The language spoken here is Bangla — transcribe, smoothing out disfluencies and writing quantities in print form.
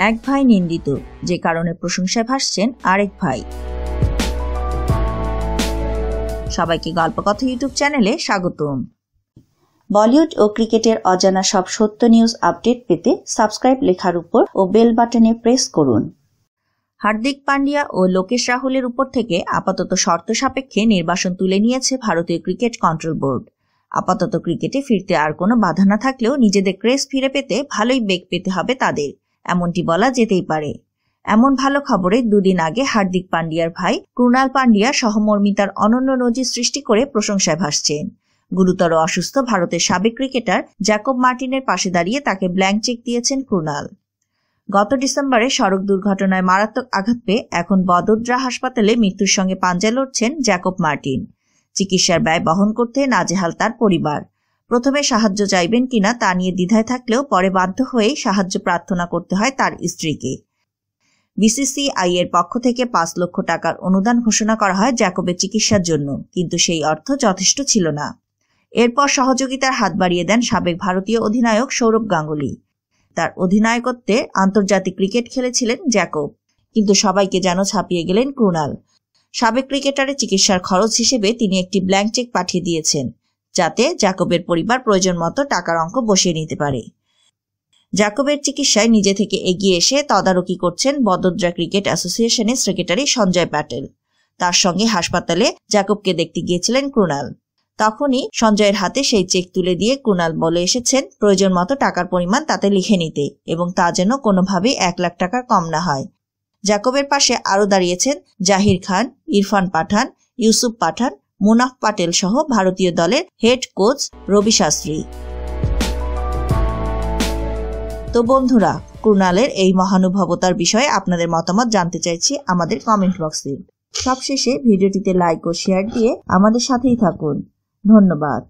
এক ভাই নিন্দিত, যে কারণে প্রশংসায় ভাসছেন আরেক ভাই। সবাইকে গল্পকথা ইউটিউব চ্যানেলে স্বাগতম। বলিউড ও ক্রিকেটের অজানা সব সত্য নিউজ আপডেট পেতে সাবস্ক্রাইব লেখার উপর ও বেল বাটনে প্রেস করুন। হার্দিক পান্ডিয়া ও লোকেশ রাহুলের উপর থেকে আপাতত শর্ত সাপেক্ষে নির্বাসন তুলে নিয়েছে ভারতীয় ক্রিকেট কন্ট্রোল বোর্ড। আপাতত ক্রিকেটে ফিরতে আর কোনো বাধা না থাকলেও নিজেদের ক্রেজ ফিরে পেতে ভালোই বেগ পেতে হবে তাদের, এমনটি বলা যেতেই পারে। এমন ভালো খবরে দুদিন আগে হার্দিক পান্ডিয়ার ভাই ক্রুনাল পান্ডিয়া সহমর্মিতার অনন্য নজির সৃষ্টি করে প্রশংসায় ভাসছেন। গুরুতর অসুস্থ ভারতের সাবেক ক্রিকেটার জ্যাকব মার্টিনের পাশে দাঁড়িয়ে তাকে ব্ল্যাঙ্ক চেক দিয়েছেন ক্রুনাল। গত ডিসেম্বরে সড়ক দুর্ঘটনায় মারাত্মক আঘাত পেয়ে এখন বদোদরা হাসপাতালে মৃত্যুর সঙ্গে পাঞ্জা লড়ছেন জ্যাকব মার্টিন। চিকিৎসার ব্যয় বহন করতে নাজেহাল তার পরিবার। প্রথমে সাহায্য চাইবেন কিনা তা নিয়ে দ্বিধায় থাকলেও পরে বাধ্য হয়েই সাহায্য প্রার্থনা করতে হয় তার স্ত্রীকে। বিসিসিআই এর পক্ষ থেকে 5 লক্ষ টাকার অনুদান ঘোষণা করা হয় জ্যাকবের চিকিৎসার জন্য, কিন্তু সেই অর্থ যথেষ্ট ছিল না। এরপর সহযোগিতার হাত বাড়িয়ে দেন সাবেক ভারতীয় অধিনায়ক সৌরভ গাঙ্গুলি। তার অধিনায়কত্বে আন্তর্জাতিক ক্রিকেট খেলেছিলেন জ্যাকব, কিন্তু সবাইকে যেন ছাপিয়ে গেলেন ক্রুনাল। সাবেক ক্রিকেটারের চিকিৎসার খরচ হিসেবে তিনি একটি ব্ল্যাঙ্ক চেক পাঠিয়ে দিয়েছেন, যাতে জ্যাকবের পরিবার প্রয়োজন মতো টাকার অঙ্ক বসিয়ে নিতে পারে। জ্যাকবের চিকিৎসায় নিজে থেকে এগিয়ে এসে তদারকি করছেন বদোদরা ক্রিকেট অ্যাসোসিয়েশনের সেক্রেটারি সঞ্জয় প্যাটেল। তার সঙ্গে হাসপাতালে জ্যাকবকে দেখতে গিয়েছিলেন ক্রুনাল। তখনই সঞ্জয়ের হাতে সেই চেক তুলে দিয়ে ক্রুনাল বলে এসেছেন প্রয়োজন মতো টাকার পরিমাণ তাতে লিখে নিতে, এবং তা যেন কোনোভাবেই 1 লাখ টাকার কম না হয়। জ্যাকবের পাশে আরও দাঁড়িয়েছেন জাহির খান, ইরফান পাঠান, ইউসুফ পাঠান, মুনাফ পাটেল সহ ভারতীয় দলের হেড কোচ রবি শাস্ত্রী। তো বন্ধুরা, ক্রুনালের এই মহানুভবতার বিষয়ে আপনাদের মতামত জানতে চাইছি আমাদের কমেন্ট বক্সে। সবশেষে ভিডিওটিতে লাইক ও শেয়ার দিয়ে আমাদের সাথেই থাকুন। ধন্যবাদ।